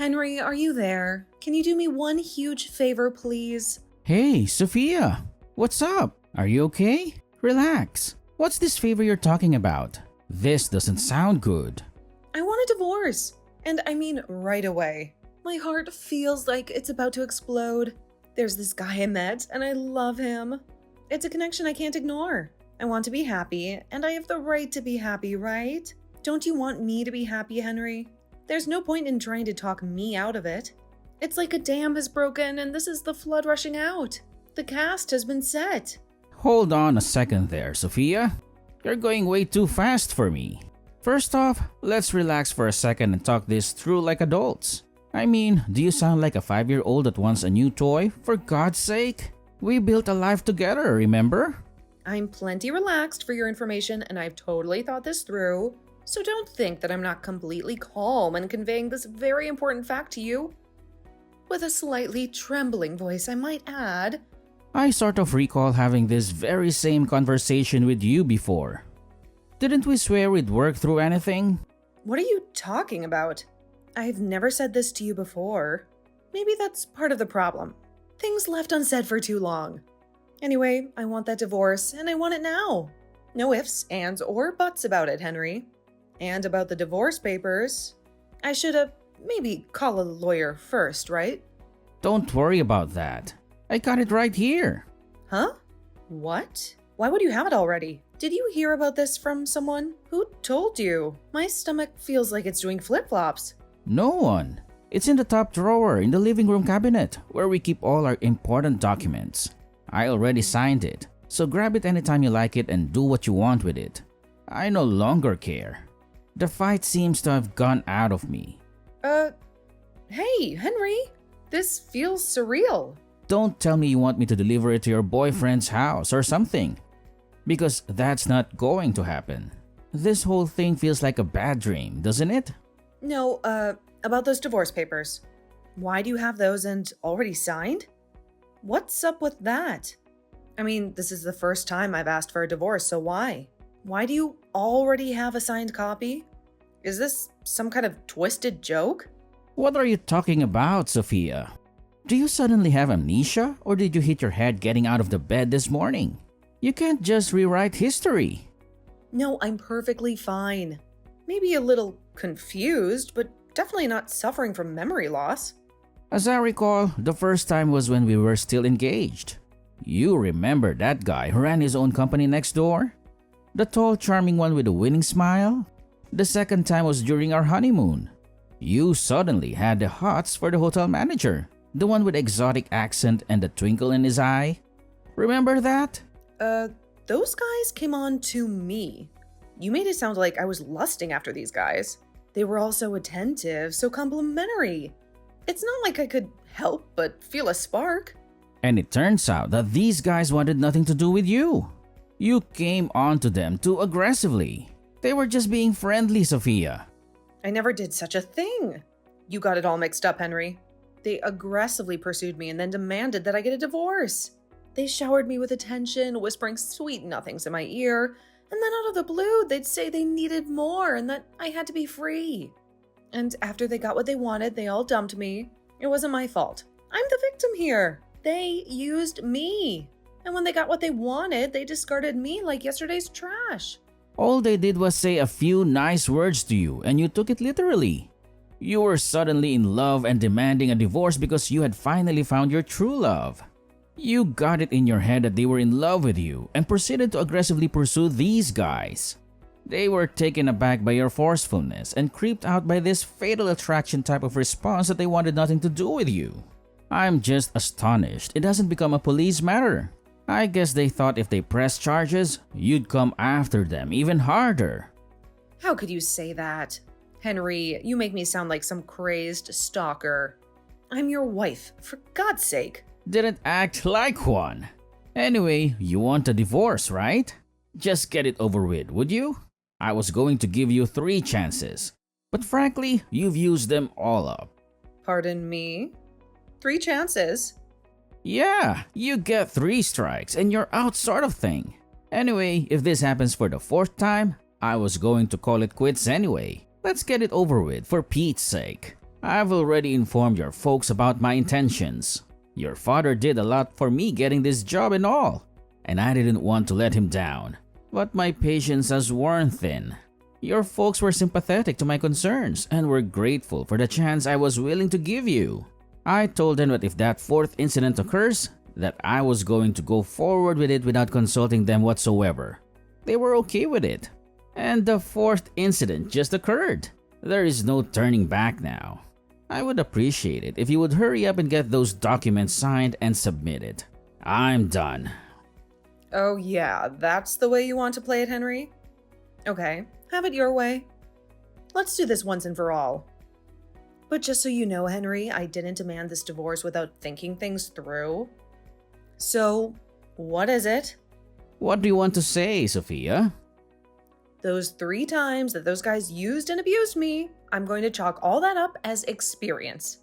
Henry, are you there? Can you do me one huge favor, please? Hey, Sophia! What's up? Are you okay? Relax. What's this favor you're talking about? This doesn't sound good. I want a divorce. And I mean right away. My heart feels like it's about to explode. There's this guy I met, and I love him. It's a connection I can't ignore. I want to be happy, and I have the right to be happy, right? Don't you want me to be happy, Henry? There's no point in trying to talk me out of it. It's like a dam has broken, and this is the flood rushing out. The cast has been set. Hold on a second there, Sophia. You're going way too fast for me. First off, let's relax for a second and talk this through like adults. I mean, do you sound like a 5-year-old that wants a new toy? For God's sake? We built a life together, remember? I'm plenty relaxed for your information, and I've totally thought this through. So don't think that I'm not completely calm and conveying this very important fact to you. With a slightly trembling voice, I might add. I sort of recall having this very same conversation with you before. Didn't we swear we'd work through anything? What are you talking about? I've never said this to you before. Maybe that's part of the problem. Things left unsaid for too long. Anyway, I want that divorce, and I want it now. No ifs, ands, or buts about it, Henry. And about the divorce papers, I should have maybe call a lawyer first, right? Don't worry about that. I got it right here. Huh? What? Why would you have it already? Did you hear about this from someone? Who told you? My stomach feels like it's doing flip-flops. No one. It's in the top drawer in the living room cabinet where we keep all our important documents. I already signed it, so grab it anytime you like it and do what you want with it. I no longer care. The fight seems to have gone out of me. Hey, Henry. This feels surreal. Don't tell me you want me to deliver it to your boyfriend's house or something. Because that's not going to happen. This whole thing feels like a bad dream, doesn't it? No, about those divorce papers. Why do you have those and already signed? What's up with that? I mean, this is the first time I've asked for a divorce, so why? Why do you already have a signed copy? Is this some kind of twisted joke? What are you talking about, Sophia? Do you suddenly have amnesia, or did you hit your head getting out of the bed this morning? You can't just rewrite history. No, I'm perfectly fine. Maybe a little confused, but definitely not suffering from memory loss. As I recall, the first time was when we were still engaged. You remember that guy who ran his own company next door? The tall, charming one with a winning smile? The second time was during our honeymoon. You suddenly had the hots for the hotel manager, the one with exotic accent and the twinkle in his eye. Remember that? Those guys came on to me. You made it sound like I was lusting after these guys. They were all so attentive, so complimentary. It's not like I could help but feel a spark. And it turns out that these guys wanted nothing to do with you. You came on to them too aggressively. They were just being friendly, Sophia. I never did such a thing. You got it all mixed up, Henry. They aggressively pursued me and then demanded that I get a divorce. They showered me with attention, whispering sweet nothings in my ear, and then out of the blue, they'd say they needed more and that I had to be free. And after they got what they wanted, they all dumped me. It wasn't my fault. I'm the victim here. They used me. And when they got what they wanted, they discarded me like yesterday's trash. All they did was say a few nice words to you and you took it literally. You were suddenly in love and demanding a divorce because you had finally found your true love. You got it in your head that they were in love with you and proceeded to aggressively pursue these guys. They were taken aback by your forcefulness and creeped out by this fatal attraction type of response that they wanted nothing to do with you. I'm just astonished it hasn't become a police matter. I guess they thought if they pressed charges, you'd come after them even harder. How could you say that? Henry, you make me sound like some crazed stalker. I'm your wife, for God's sake. Didn't act like one. Anyway, you want a divorce, right? Just get it over with, would you? I was going to give you 3 chances, but frankly, you've used them all up. Pardon me? 3 chances? Yeah, you get 3 strikes and you're out sort of thing. Anyway, if this happens for the 4th time, I was going to call it quits anyway. Let's get it over with for Pete's sake. I've already informed your folks about my intentions. Your father did a lot for me getting this job and all, and I didn't want to let him down. But my patience has worn thin. Your folks were sympathetic to my concerns and were grateful for the chance I was willing to give you. I told them that if that fourth incident occurs, that I was going to go forward with it without consulting them whatsoever. They were okay with it. And the fourth incident just occurred. There is no turning back now. I would appreciate it if you would hurry up and get those documents signed and submitted. I'm done. Oh yeah, that's the way you want to play it, Henry? Okay, have it your way. Let's do this once and for all. But just so you know, Henry, I didn't demand this divorce without thinking things through. So, what is it? What do you want to say, Sophia? Those 3 times that those guys used and abused me, I'm going to chalk all that up as experience.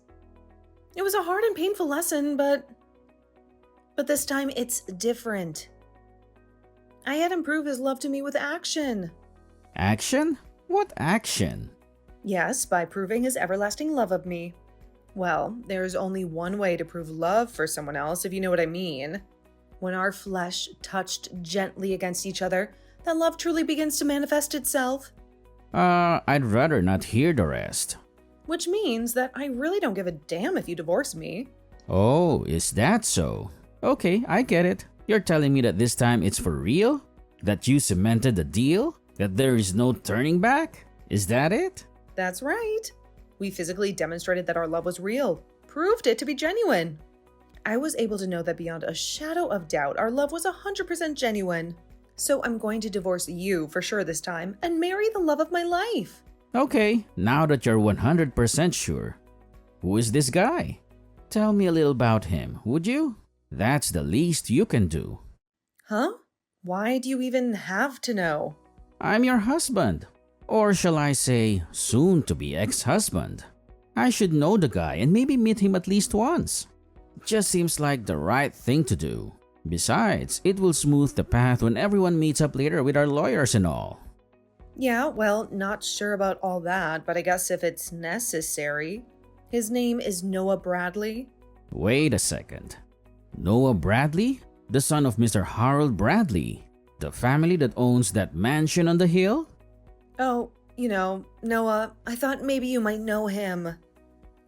It was a hard and painful lesson, but this time it's different. I had him prove his love to me with action. Action? What action? Yes, by proving his everlasting love of me. Well, there's only one way to prove love for someone else, if you know what I mean. When our flesh touched gently against each other, that love truly begins to manifest itself. I'd rather not hear the rest. Which means that I really don't give a damn if you divorce me. Oh, is that so? Okay, I get it. You're telling me that this time it's for real? That you cemented the deal? That there is no turning back? Is that it? That's right. We physically demonstrated that our love was real, proved it to be genuine. I was able to know that beyond a shadow of doubt, our love was 100% genuine. So I'm going to divorce you for sure this time and marry the love of my life. Okay, now that you're 100% sure, who is this guy? Tell me a little about him, would you? That's the least you can do. Huh? Why do you even have to know? I'm your husband. Or shall I say, soon-to-be ex-husband. I should know the guy and maybe meet him at least once. Just seems like the right thing to do. Besides, it will smooth the path when everyone meets up later with our lawyers and all. Yeah, well, not sure about all that, but I guess if it's necessary. His name is Noah Bradley. Wait a second. Noah Bradley? The son of Mr. Harold Bradley? The family that owns that mansion on the hill? Oh, Noah, I thought maybe you might know him.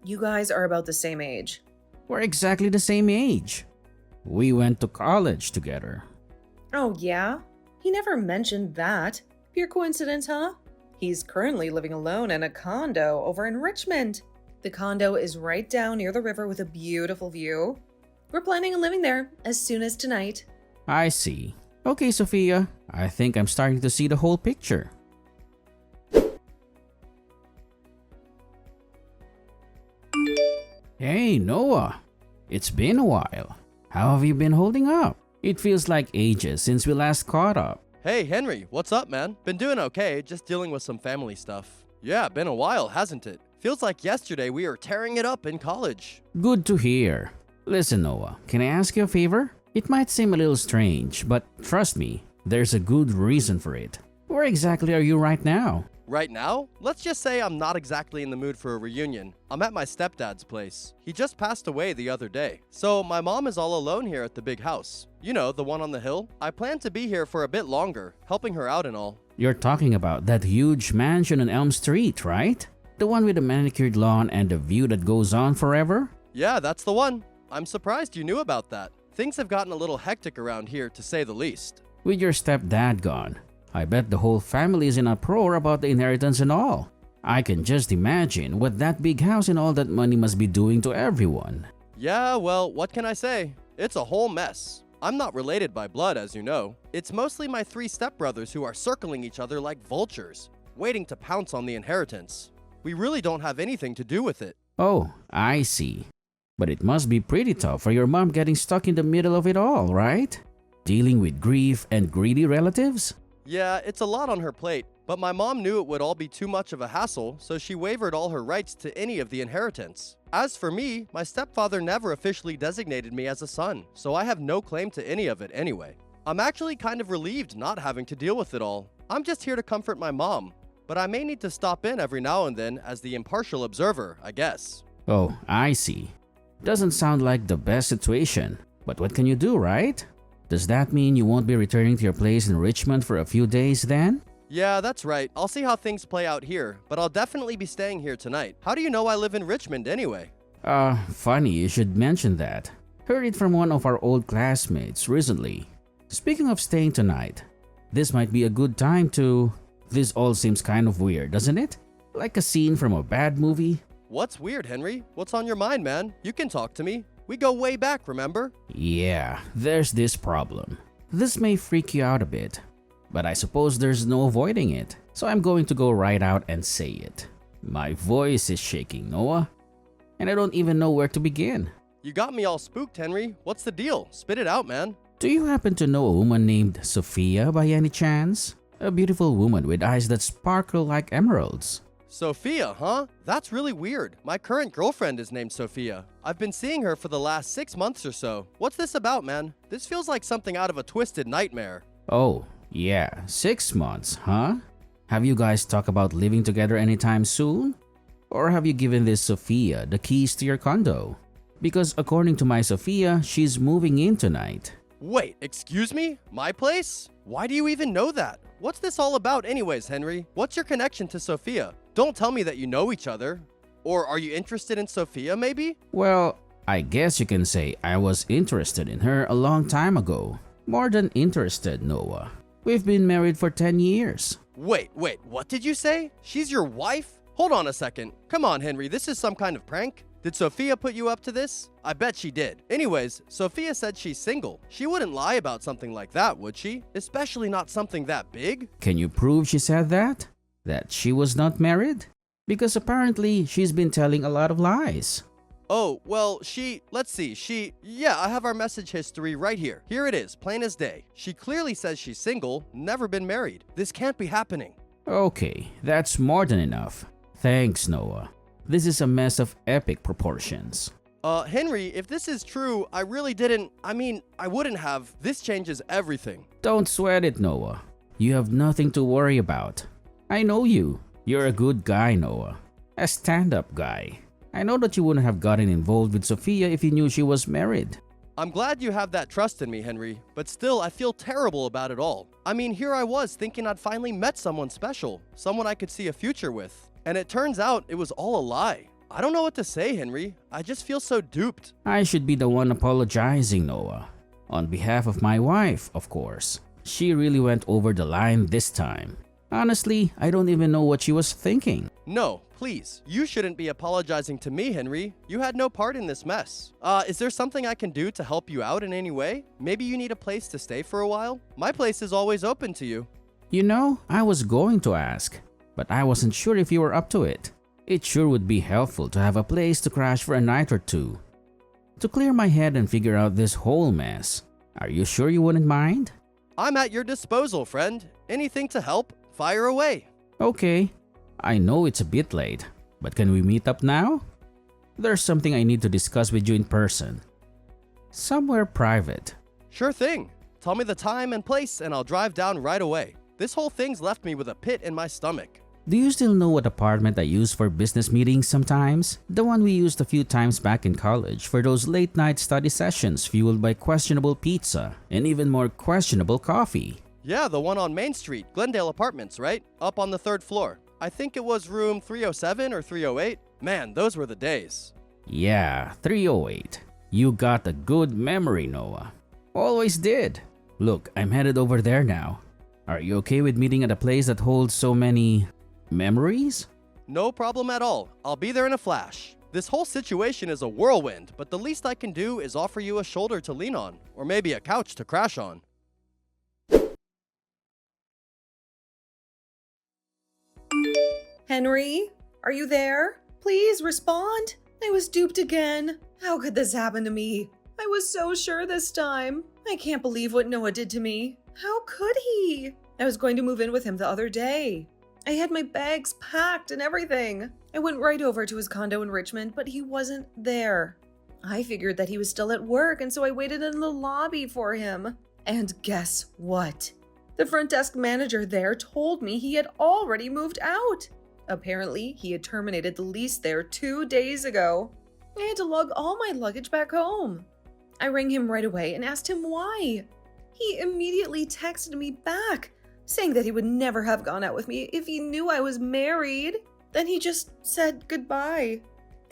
You guys are about the same age. We're exactly the same age. We went to college together. Oh, yeah? He never mentioned that. Pure coincidence, huh? He's currently living alone in a condo over in Richmond. The condo is right down near the river with a beautiful view. We're planning on living there as soon as tonight. I see. Okay, Sophia, I think I'm starting to see the whole picture. Hey, Noah. It's been a while. How have you been holding up? It feels like ages since we last caught up. Hey, Henry, what's up, man? Been doing okay, just dealing with some family stuff. Yeah, been a while, hasn't it? Feels like yesterday we were tearing it up in college. Good to hear. Listen, Noah, can I ask you a favor? It might seem a little strange, but trust me, there's a good reason for it. Where exactly are you right now? Right now, let's just say I'm not exactly in the mood for a reunion. I'm at my stepdad's place. He just passed away the other day. So my mom is all alone here at the big house. You know, the one on the hill. I plan to be here for a bit longer, helping her out and all. You're talking about that huge mansion on Elm Street, right? The one with the manicured lawn and the view that goes on forever? Yeah, that's the one. I'm surprised you knew about that. Things have gotten a little hectic around here, to say the least. With your stepdad gone, I bet the whole family is in a uproar about the inheritance and all. I can just imagine what that big house and all that money must be doing to everyone. Yeah, well, what can I say? It's a whole mess. I'm not related by blood, as you know. It's mostly my 3 stepbrothers who are circling each other like vultures, waiting to pounce on the inheritance. We really don't have anything to do with it. Oh, I see. But it must be pretty tough for your mom getting stuck in the middle of it all, right? Dealing with grief and greedy relatives? Yeah, it's a lot on her plate, but my mom knew it would all be too much of a hassle, so she waived all her rights to any of the inheritance. As for me, my stepfather never officially designated me as a son, so I have no claim to any of it anyway. I'm actually kind of relieved not having to deal with it all. I'm just here to comfort my mom, but I may need to stop in every now and then as the impartial observer, I guess. Oh, I see. Doesn't sound like the best situation, but what can you do, right? Does that mean you won't be returning to your place in Richmond for a few days then? Yeah, that's right. I'll see how things play out here, but I'll definitely be staying here tonight. How do you know I live in Richmond anyway? Funny you should mention that. Heard it from one of our old classmates recently. Speaking of staying tonight, this might be a good time to... This all seems kind of weird, doesn't it? Like a scene from a bad movie? What's weird, Henry? What's on your mind, man? You can talk to me. We go way back, remember? Yeah, there's this problem. This may freak you out a bit, but I suppose there's no avoiding it. So I'm going to go right out and say it. My voice is shaking, Noah. And I don't even know where to begin. You got me all spooked, Henry. What's the deal? Spit it out, man. Do you happen to know a woman named Sophia by any chance? A beautiful woman with eyes that sparkle like emeralds. Sophia, huh? That's really weird. My current girlfriend is named Sophia. I've been seeing her for the last 6 months or so. What's this about, man? This feels like something out of a twisted nightmare. Oh, yeah, 6 months, huh? Have you guys talked about living together anytime soon? Or have you given this Sophia the keys to your condo? Because according to my Sophia, she's moving in tonight. Wait, excuse me? My place? Why do you even know that? What's this all about anyways, Henry? What's your connection to Sophia? Don't tell me that you know each other. Or are you interested in Sophia, maybe? Well, I guess you can say I was interested in her a long time ago. More than interested, Noah. We've been married for 10 years. Wait, what did you say? She's your wife? Hold on a second. Come on, Henry, this is some kind of prank? Did Sophia put you up to this? I bet she did. Anyways, Sophia said she's single. She wouldn't lie about something like that, would she? Especially not something that big. Can you prove she said that? That she was not married? Because apparently she's been telling a lot of lies. Oh, well, let's see, yeah, I have our message history right here. Here it is, plain as day. She clearly says she's single, never been married. This can't be happening. Okay, that's more than enough. Thanks, Noah. This is a mess of epic proportions. Henry, if this is true, I wouldn't have. This changes everything. Don't sweat it, Noah. You have nothing to worry about. I know you. You're a good guy, Noah. A stand-up guy. I know that you wouldn't have gotten involved with Sophia if you knew she was married. I'm glad you have that trust in me, Henry, but still, I feel terrible about it all. I mean, here I was thinking I'd finally met someone special, someone I could see a future with. And it turns out it was all a lie. I don't know what to say, Henry. I just feel so duped. I should be the one apologizing, Noah. On behalf of my wife, of course. She really went over the line this time. Honestly, I don't even know what she was thinking. No, please. You shouldn't be apologizing to me, Henry. You had no part in this mess. Is there something I can do to help you out in any way? Maybe you need a place to stay for a while? My place is always open to you. You know, I was going to ask, but I wasn't sure if you were up to it. It sure would be helpful to have a place to crash for a night or two. To clear my head and figure out this whole mess. Are you sure you wouldn't mind? I'm at your disposal, friend. Anything to help? Fire away. Okay. I know it's a bit late, but can we meet up now? There's something I need to discuss with you in person. Somewhere private. Sure thing. Tell me the time and place and I'll drive down right away. This whole thing's left me with a pit in my stomach. Do you still know what apartment I use for business meetings sometimes? The one we used a few times back in college for those late night study sessions fueled by questionable pizza and even more questionable coffee. Yeah, the one on Main Street, Glendale Apartments, right? Up on the 3rd floor. I think it was room 307 or 308. Man, those were the days. Yeah, 308. You got a good memory, Noah. Always did. Look, I'm headed over there now. Are you okay with meeting at a place that holds so many memories? No problem at all. I'll be there in a flash. This whole situation is a whirlwind, but the least I can do is offer you a shoulder to lean on, or maybe a couch to crash on. Henry, are you there? Please respond. I was duped again. How could this happen to me? I was so sure this time. I can't believe what Noah did to me. How could he? I was going to move in with him the other day. I had my bags packed and everything. I went right over to his condo in Richmond, but he wasn't there. I figured that he was still at work, and so I waited in the lobby for him. And guess what? The front desk manager there told me he had already moved out. Apparently, he had terminated the lease there 2 days ago. I had to lug all my luggage back home. I rang him right away and asked him why. He immediately texted me back, saying that he would never have gone out with me if he knew I was married. Then he just said goodbye.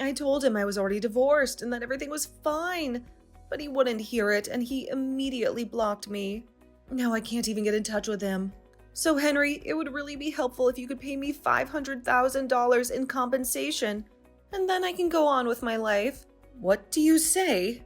I told him I was already divorced and that everything was fine, but he wouldn't hear it and he immediately blocked me. Now I can't even get in touch with him. So Henry, it would really be helpful if you could pay me $500,000 in compensation, and then I can go on with my life. What do you say?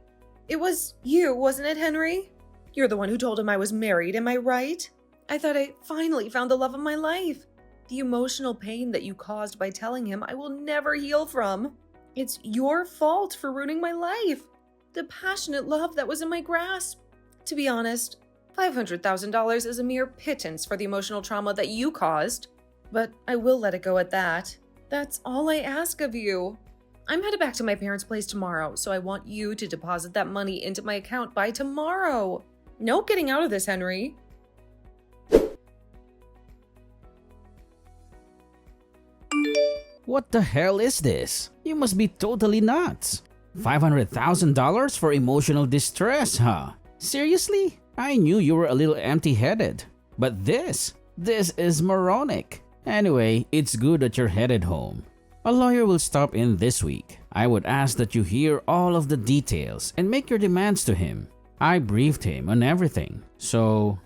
It was you, wasn't it, Henry? You're the one who told him I was married, am I right? I thought I finally found the love of my life. The emotional pain that you caused by telling him I will never heal from. It's your fault for ruining my life. The passionate love that was in my grasp. To be honest, $500,000 is a mere pittance for the emotional trauma that you caused. But I will let it go at that. That's all I ask of you. I'm headed back to my parents' place tomorrow, so I want you to deposit that money into my account by tomorrow. No getting out of this, Henry. What the hell is this? You must be totally nuts. $500,000 for emotional distress, huh? Seriously? I knew you were a little empty-headed. But this is moronic. Anyway, it's good that you're headed home. A lawyer will stop in this week. I would ask that you hear all of the details and make your demands to him. I briefed him on everything, so...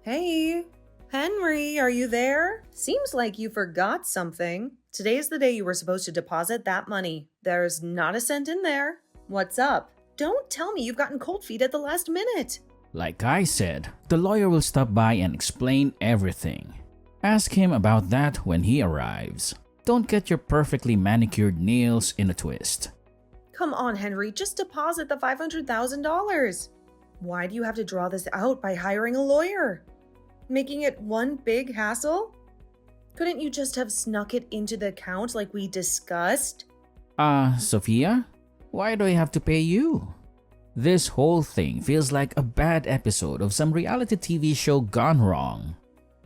Hey, Henry, are you there? Seems like you forgot something. Today's the day you were supposed to deposit that money. There's not a cent in there. What's up? Don't tell me you've gotten cold feet at the last minute. Like I said, the lawyer will stop by and explain everything. Ask him about that when he arrives. Don't get your perfectly manicured nails in a twist. Come on, Henry, just deposit the $500,000. Why do you have to draw this out by hiring a lawyer? Making it one big hassle? Couldn't you just have snuck it into the account like we discussed? Sophia? Why do I have to pay you? This whole thing feels like a bad episode of some reality TV show gone wrong.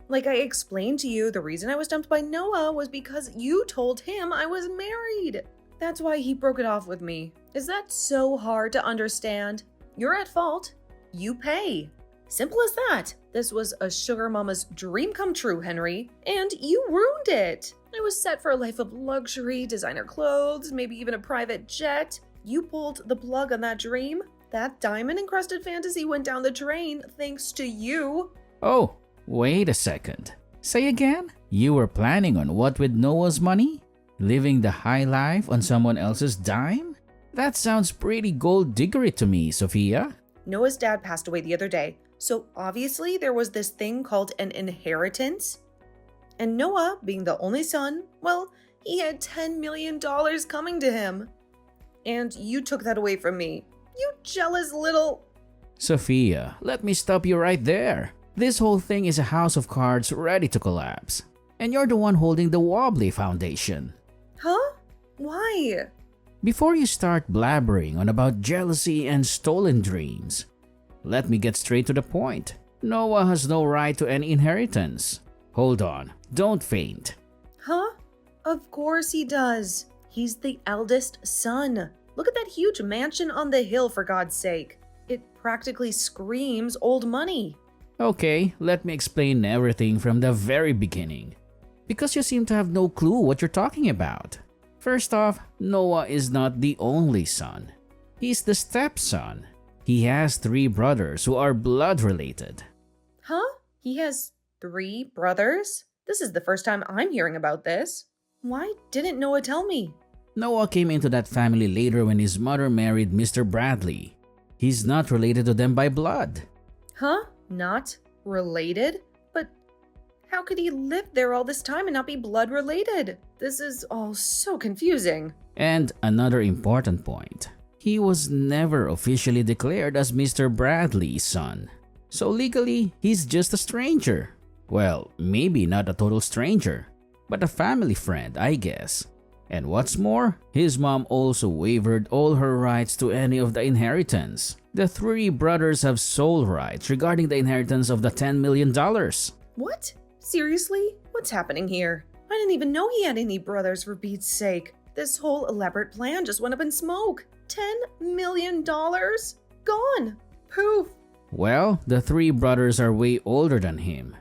Like I explained to you, the reason I was dumped by Noah was because you told him I was married. That's why he broke it off with me. Is that so hard to understand? You're at fault. You pay. Simple as that. This was a sugar mama's dream come true, Henry, and you ruined it. I was set for a life of luxury, designer clothes, maybe even a private jet. You pulled the plug on that dream. That diamond-encrusted fantasy went down the drain thanks to you. Oh, wait a second. Say again? You were planning on what with Noah's money? Living the high life on someone else's dime? That sounds pretty gold-diggery to me, Sophia. Noah's dad passed away the other day, so obviously there was this thing called an inheritance. And Noah, being the only son, well, he had $10 million coming to him. And you took that away from me. You jealous little... Sophia, let me stop you right there. This whole thing is a house of cards ready to collapse. And you're the one holding the wobbly foundation. Huh? Why? Before you start blabbering on about jealousy and stolen dreams, let me get straight to the point. Noah has no right to any inheritance. Hold on, don't faint. Huh? Of course he does. He's the eldest son. Look at that huge mansion on the hill, for God's sake. It practically screams old money. Okay, let me explain everything from the very beginning. Because you seem to have no clue what you're talking about. First off, Noah is not the only son. He's the stepson. He has 3 brothers who are blood related. Huh? He has 3 brothers? This is the first time I'm hearing about this. Why didn't Noah tell me? Noah came into that family later when his mother married Mr. Bradley. He's not related to them by blood. Huh? Not related? But how could he live there all this time and not be blood related? This is all so confusing. And another important point. He was never officially declared as Mr. Bradley's son. So legally, he's just a stranger. Well, maybe not a total stranger, but a family friend, I guess. And what's more, his mom also waived all her rights to any of the inheritance. The three brothers have sole rights regarding the inheritance of the $10 million. What? Seriously? What's happening here? I didn't even know he had any brothers, for Pete's sake. This whole elaborate plan just went up in smoke. $10 million? Gone. Poof. Well, the three brothers are way older than him.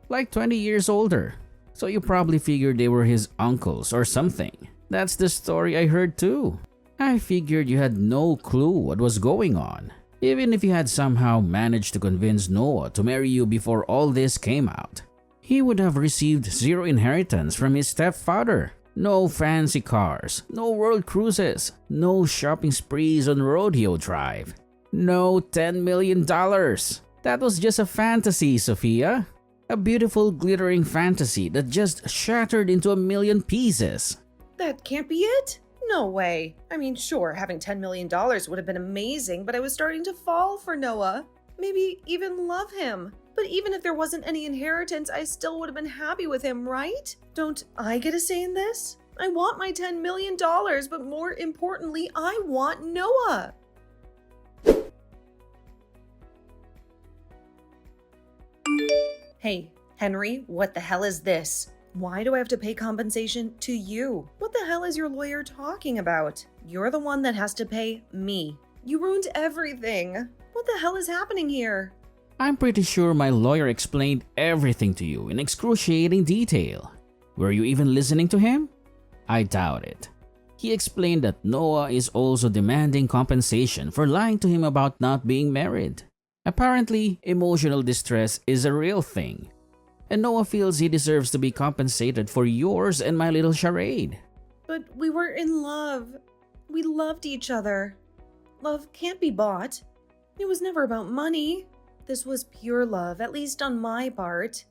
Like 20 years older. So you probably figured they were his uncles or something. That's the story I heard too. I figured you had no clue what was going on. Even if you had somehow managed to convince Noah to marry you before all this came out, he would have received zero inheritance from his stepfather. No fancy cars, no world cruises, no shopping sprees on Rodeo Drive. No $10 million. That was just a fantasy, Sophia. A beautiful glittering fantasy that just shattered into a million pieces. That can't be it. No way. I mean, sure, having $10 million would have been amazing, but I was starting to fall for Noah. Maybe even love him. But even if there wasn't any inheritance, I still would have been happy with him, right? Don't I get a say in this? I want my $10 million, but more importantly, I want Noah. Hey, Henry, what the hell is this? Why do I have to pay compensation to you? What the hell is your lawyer talking about? You're the one that has to pay me. You ruined everything. What the hell is happening here? I'm pretty sure my lawyer explained everything to you in excruciating detail. Were you even listening to him? I doubt it. He explained that Noah is also demanding compensation for lying to him about not being married. Apparently, emotional distress is a real thing, and Noah feels he deserves to be compensated for yours and my little charade. But we were in love. We loved each other. Love can't be bought. It was never about money. This was pure love, at least on my part.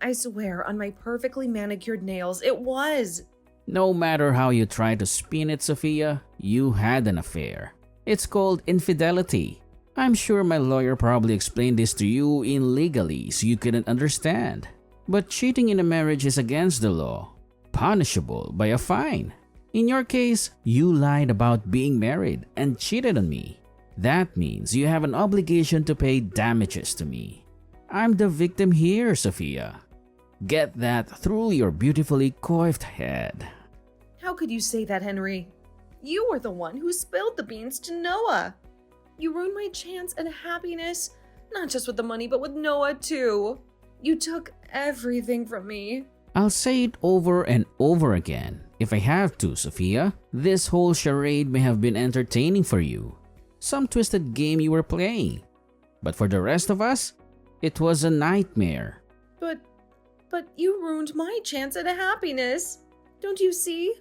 I swear on my perfectly manicured nails, it was. No matter how you try to spin it, Sophia, you had an affair. It's called infidelity. I'm sure my lawyer probably explained this to you in legalese you couldn't understand. But cheating in a marriage is against the law, punishable by a fine. In your case, you lied about being married and cheated on me. That means you have an obligation to pay damages to me. I'm the victim here, Sophia. Get that through your beautifully coiffed head. How could you say that, Henry? You were the one who spilled the beans to Noah. You ruined my chance at happiness, not just with the money, but with Noah too. You took everything from me. I'll say it over and over again if I have to, Sophia. This whole charade may have been entertaining for you. Some twisted game you were playing. But for the rest of us, it was a nightmare. But you ruined my chance at happiness. Don't you see?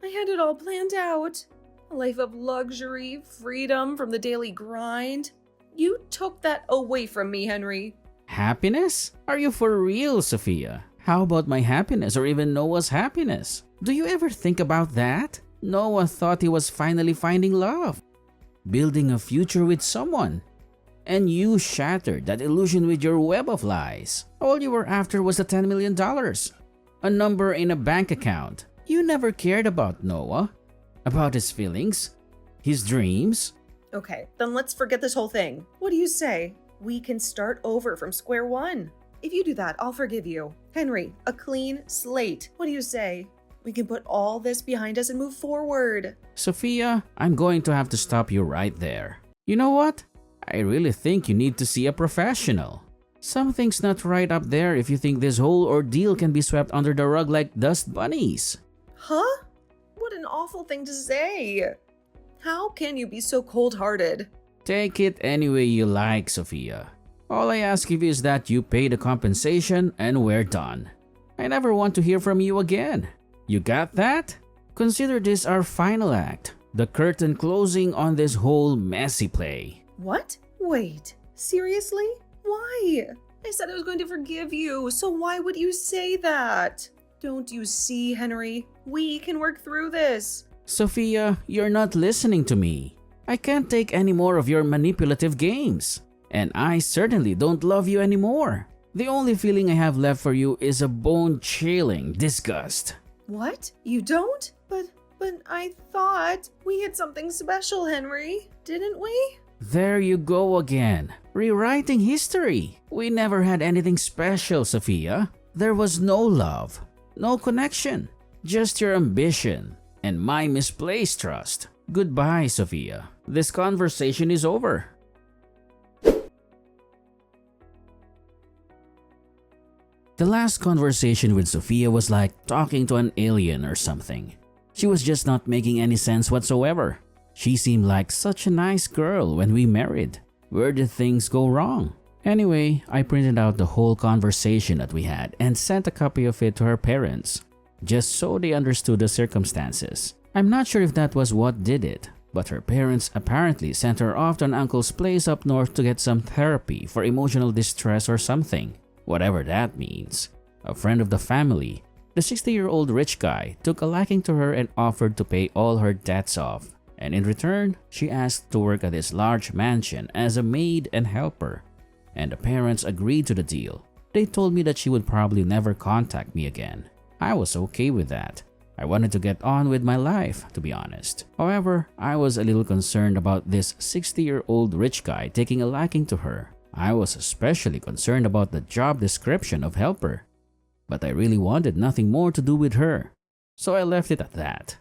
I had it all planned out. A life of luxury, freedom from the daily grind. You took that away from me, Henry. Happiness? Are you for real, Sophia? How about my happiness or even Noah's happiness? Do you ever think about that? Noah thought he was finally finding love, building a future with someone. And you shattered that illusion with your web of lies. All you were after was the $10 million, a number in a bank account. You never cared about Noah, about his feelings, his dreams. Okay, then let's forget this whole thing. What do you say? We can start over from square one. If you do that, I'll forgive you. Henry, a clean slate. What do you say? We can put all this behind us and move forward. Sophia, I'm going to have to stop you right there. You know what? I really think you need to see a professional. Something's not right up there if you think this whole ordeal can be swept under the rug like dust bunnies. Huh? What an awful thing to say. How can you be so cold-hearted? Take it any way you like, Sophia. All I ask of you is that you pay the compensation and we're done. I never want to hear from you again. You got that? Consider this our final act, the curtain closing on this whole messy play. What? Wait, seriously? Why? I said I was going to forgive you, so why would you say that? Don't you see, Henry? We can work through this. Sophia, you're not listening to me. I can't take any more of your manipulative games. And I certainly don't love you anymore. The only feeling I have left for you is a bone-chilling disgust. What? You don't? But I thought we had something special, Henry, didn't we? There you go again, rewriting history. We never had anything special, Sophia. There was no love, no connection, just your ambition and my misplaced trust. Goodbye, Sophia. This conversation is over. The last conversation with Sophia was like talking to an alien or something. She was just not making any sense whatsoever. She seemed like such a nice girl when we married. Where did things go wrong? Anyway, I printed out the whole conversation that we had and sent a copy of it to her parents, just so they understood the circumstances. I'm not sure if that was what did it, but her parents apparently sent her off to an uncle's place up north to get some therapy for emotional distress or something, whatever that means. A friend of the family, the 60-year-old rich guy, took a liking to her and offered to pay all her debts off. And in return, she asked to work at his large mansion as a maid and helper. And the parents agreed to the deal. They told me that she would probably never contact me again. I was okay with that. I wanted to get on with my life, to be honest. However, I was a little concerned about this 60-year-old rich guy taking a liking to her. I was especially concerned about the job description of helper. But I really wanted nothing more to do with her. So I left it at that.